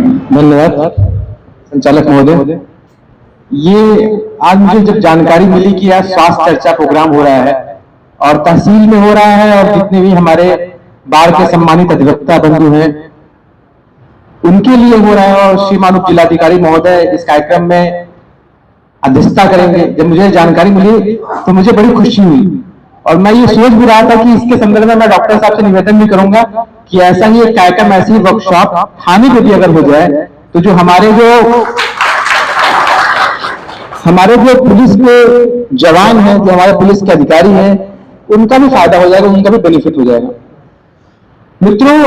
धन्यवाद संचालक महोदय। ये आज मुझे जब जानकारी मिली कि आज स्वास्थ्य चर्चा प्रोग्राम हो रहा है और तहसील में हो रहा है और जितने भी हमारे बाढ़ के सम्मानित अधिवक्ता बंधु हैं उनके लिए हो रहा है और श्रीमान उप जिलाधिकारी महोदय इस कार्यक्रम में अध्यक्षता करेंगे, जब मुझे जानकारी मिली तो मुझे बड़ी खुशी हुई और मैं ये सोच भी रहा था कि इसके संदर्भ में मैं डॉक्टर साहब से निवेदन भी करूंगा कि ऐसा ही एक कार्यक्रम, ऐसी वर्कशॉप थाने पे भी अगर हो जाए तो जो हमारे जो पुलिस के जवान हैं, जो हमारे पुलिस के अधिकारी हैं, उनका भी फायदा हो जाएगा, उनका भी बेनिफिट हो जाएगा। मित्रों,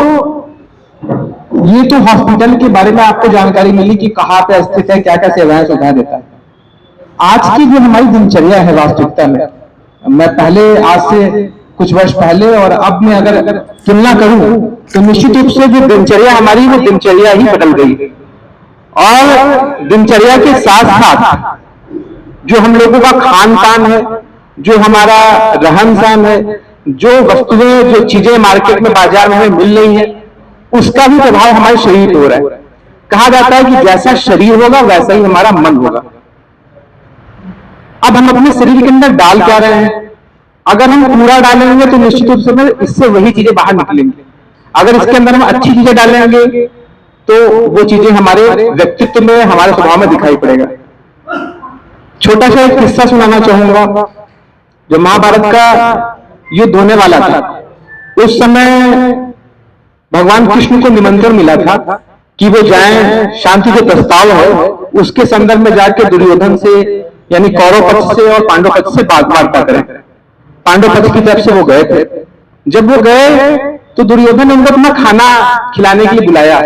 ये तो हॉस्पिटल के बारे में आपको जानकारी मिली कि कहाँ पे स्थित है, क्या क्या सेवाएं सुविधाएं देता है। आज की जो हमारी दिनचर्या है वास्तविकता में, मैं पहले आज से कुछ वर्ष पहले और अब में अगर तुलना करूं तो निश्चित रूप से जो दिनचर्या हमारी वो दिनचर्या ही बदल गई और दिनचर्या के साथ साथ जो हम लोगों का खान पान है, जो हमारा रहन सहन है, जो वस्तुएं जो चीजें मार्केट में बाजार में हमें मिल रही है, उसका भी प्रभाव हमारे शरीर पर हो रहा है। कहा जाता है कि जैसा शरीर होगा वैसा ही हमारा मन होगा। अब हम अपने शरीर के अंदर डाल क्या रहे हैं? अगर हम कूड़ा डालेंगे तो निश्चित रूप से इससे वही चीजें बाहर निकलेंगी। अगर इसके अंदर हम अच्छी चीजें डालेंगे तो वो चीजें हमारे व्यक्तित्व में, हमारे स्वभाव में दिखाई पड़ेगा। छोटा सा एक किस्सा सुनाना चाहूंगा। जो महाभारत का युद्ध होने वाला था उस समय भगवान कृष्ण को निमंत्रण मिला था कि वो जाएं, शांति के प्रस्ताव है, उसके संदर्भ में जाकर दुर्योधन से यानी कौरव पक्ष से और पांडव पक्ष से वार्ता करें। पांडव पक्ष की तरफ से वो गए थे। जब वो गए तो दुर्योधन ने उनको अपना खाना खिलाने के लिए बुलाया।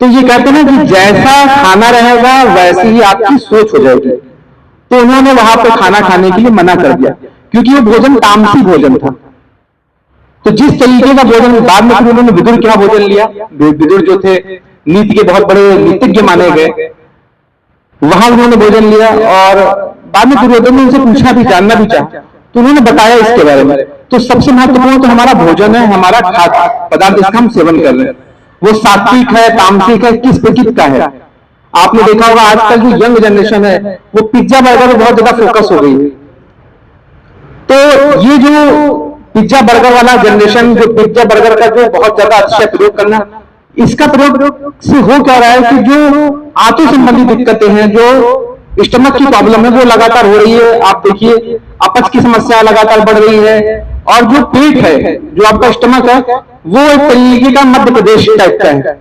तो ये कहते हैं कि जैसा खाना रहेगा वैसे ही आपकी सोच हो जाएगी। तो उन्होंने वहां पर खाना खाने के लिए मना कर दिया क्योंकि वो भोजन तामसी भोजन था। तो जिस तरीके का भोजन, बाद में फिर उन्होंने विदुर क्या भोजन लिया। विदुर जो थे नीति के बहुत बड़े नीतिज्ञ माने गए, वहां उन्होंने भोजन लिया और बाद में दुर्योधन ने उनसे पूछा भी, जानना भी चाहा, तो उन्होंने बताया इसके बारे में। तो सबसे महत्वपूर्ण तो हमारा भोजन है, हमारा खाद्य पदार्थ जिसका हम सेवन कर रहे हैं वो सात्विक है, तामसिक है, किस प्रकृति का है। आपने देखा होगा आजकल जो यंग जनरेशन है वो पिज्जा बर्गर में बहुत ज्यादा फोकस हो गई है। तो ये जो पिज्जा बर्गर वाला जनरेशन, जो पिज्जा बर्गर का जो बहुत ज्यादा अतिशय प्रयोग करना, इसका प्रयोग से हो क्या रहा है कि जो आंतों संबंधी दिक्कतें हैं, जो स्टमक की प्रॉब्लम है वो लगातार हो रही है। आप देखिए अपच की समस्या लगातार बढ़ रही है और जो पेट है, जो आपका स्टमक है, वो एक तरीके का मध्य प्रदेश टाइप का है।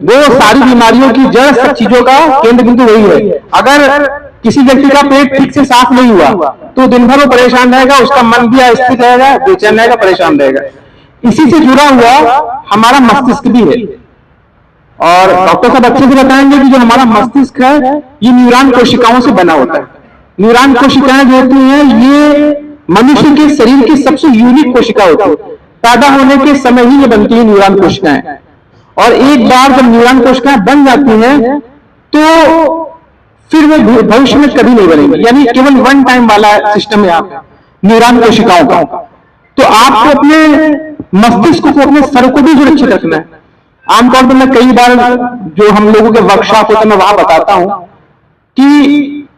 वो सारी बीमारियों की जड़, सब चीजों का केंद्र बिंदु वही है। अगर किसी व्यक्ति का पेट ठीक से साफ नहीं हुआ तो दिन भर वो परेशान रहेगा, उसका मन भी अस्थिर रहेगा, बेचैन रहेगा, परेशान रहेगा। इसी से जुड़ा हुआ हमारा मस्तिष्क भी है और डॉक्टर साहब अच्छे से बताएंगे कि जो हमारा मस्तिष्क है ये न्यूरॉन कोशिकाओं से बना होता है। न्यूरॉन कोशिकाएं जो होती हैं ये मनुष्य के शरीर की सबसे यूनिक कोशिका होती है। पैदा होने के समय ही ये बनती है न्यूरॉन कोशिकाएं, और एक बार जब न्यूरॉन कोशिकाएं बन जाती हैं तो फिर वो भविष्य में कभी नहीं बनेगी। यानी केवल वन टाइम वाला सिस्टम है आप न्यूरॉन कोशिकाओं का। तो आपको अपने मस्तिष्क को, अपने सर को भी सुरक्षित रखना है। आमतौर पर मैं कई बार जो हम लोगों के वर्कशॉप होते हैं मैं वहां बताता हूं कि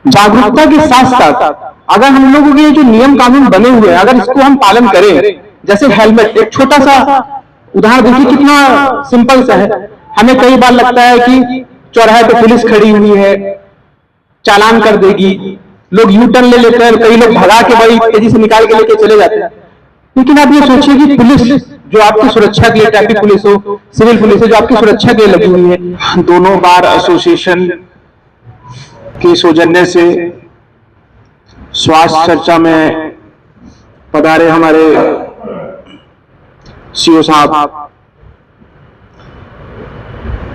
जागरूकता के साथ साथ अगर हम लोगों के जो नियम कानून बने हुए हैं अगर इसको हम पालन करें, जैसे हेलमेट, एक छोटा सा उदाहरण देखिए कितना सिंपल सा है। हमें कई बार लगता है कि चौराहे पे पुलिस खड़ी हुई है, चालान कर देगी, लोग यू टर्न ले लेते हैं, कई लोग भगा के बड़ी तेजी से निकाल के लेके चले जाते हैं। लेकिन आप ये सोचिए कि पुलिस जो आपकी सुरक्षा के लिए, ट्रैफिक पुलिस हो, सिविल पुलिस हो, जो आपकी सुरक्षा के लिए लगी हुई है। दोनों बार एसोसिएशन के सौजन्य से स्वास्थ्य चर्चा में पधारे हमारे सीओ साहब,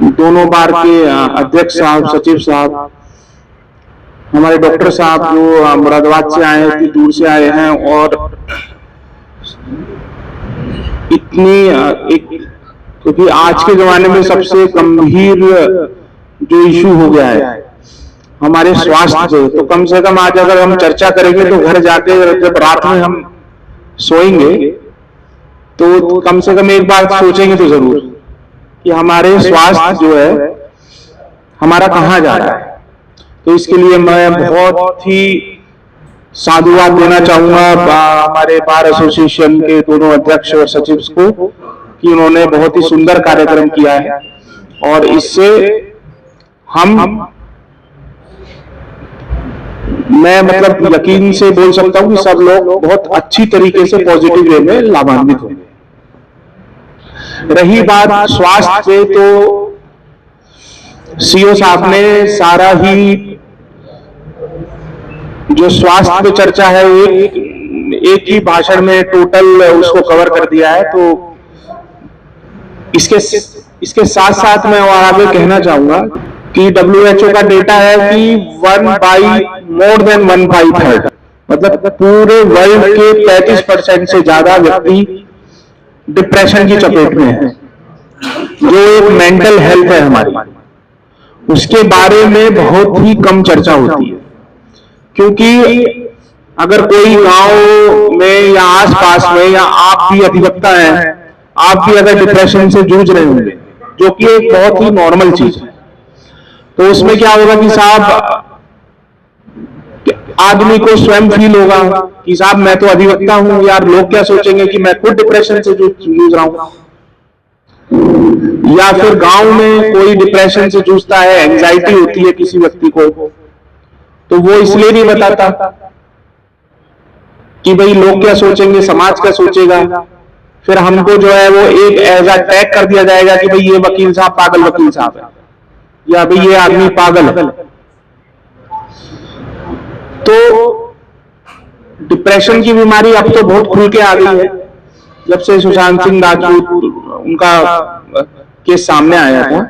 दोनों बार के अध्यक्ष साहब, सचिव साहब, हमारे डॉक्टर साहब जो मुरादाबाद से आए हैं, इतनी दूर से आए हैं और क्योंकि आज के जमाने में सबसे गंभीर जो इशू हो गया है हमारे स्वास्थ्य से, तो कम से कम आज अगर हम चर्चा करेंगे तो घर जाके जब रात में हम सोएंगे तो कम से कम एक बार सोचेंगे तो जरूर कि हमारे स्वास्थ्य जो है हमारा कहाँ जा रहा है। तो इसके लिए मैं बहुत ही साधुवाद देना चाहूंगा हमारे बार एसोसिएशन के दोनों अध्यक्ष और सचिव को कि उन्होंने बहुत ही सुंदर कार्यक्रम किया है और इससे मैं मतलब यकीन से बोल सकता हूं कि सब लोग बहुत अच्छी तरीके से पॉजिटिव वे में लाभान्वित होंगे। रही बात स्वास्थ्य पे, तो सीओ साहब ने सारा ही जो स्वास्थ्य पे चर्चा है एक ही भाषण में टोटल उसको कवर कर दिया है। तो इसके साथ साथ मैं और आगे कहना चाहूंगा कि WHO का डेटा है कि मोर देन 1/3 मतलब पूरे वर्ल्ड के 35% से ज्यादा व्यक्ति डिप्रेशन की चपेट में है, जो एक मेंटल हेल्थ है हमारी, उसके बारे में बहुत ही कम चर्चा होती है। क्योंकि अगर कोई गांव में या आसपास में, या आप भी अधिवक्ता हैं, आप भी अगर डिप्रेशन से जूझ रहे होंगे, जो कि एक बहुत ही नॉर्मल चीज है, तो उसमें क्या होगा कि साहब आदमी को स्वयं फील होगा कि साहब मैं तो अधिवक्ता हूं यार, लोग क्या सोचेंगे कि मैं खुद डिप्रेशन से जूझ रहा हूं। या फिर गांव में कोई डिप्रेशन से जूझता है, एंजाइटी होती है किसी व्यक्ति को, तो वो इसलिए नहीं बताता कि भाई लोग क्या सोचेंगे, समाज क्या सोचेगा। फिर हमको जो है वो एक ऐसा टैग कर दिया जाएगा कि भाई ये वकील साहब पागल वकील साहब है, या भाई ये आदमी पागल है। तो डिप्रेशन की बीमारी अब तो बहुत खुल के आ गई है। जब से सुशांत सिंह राजपूत उनका केस सामने आया था,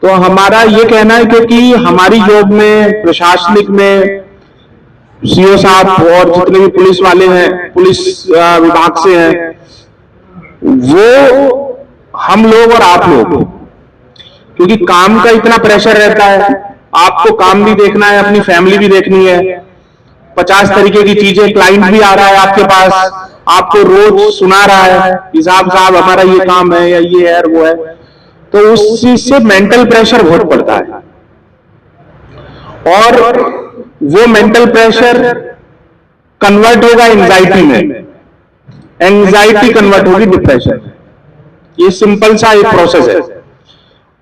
तो हमारा ये कहना है क्योंकि हमारी जॉब में, प्रशासनिक में सीओ साहब और जितने भी पुलिस वाले हैं, पुलिस विभाग से हैं, वो हम लोग और आप लोग, क्योंकि काम का इतना प्रेशर रहता है, आपको काम भी देखना है, अपनी फैमिली भी देखनी है, 50 तरीके की चीजें, क्लाइंट भी आ रहा है आपके पास, आपको रोज सुना रहा है हिसाब साहब हमारा ये काम है या ये है वो है, तो उस चीज से मेंटल प्रेशर बहुत पड़ता है। और वो मेंटल प्रेशर कन्वर्ट होगा एंजाइटी में, एंजाइटी कन्वर्ट होगी डिप्रेशन। ये सिंपल सा एक प्रोसेस है।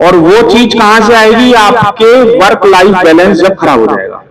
और वो चीज कहां से आएगी, आपके वर्क लाइफ बैलेंस जब खराब हो जाएगा।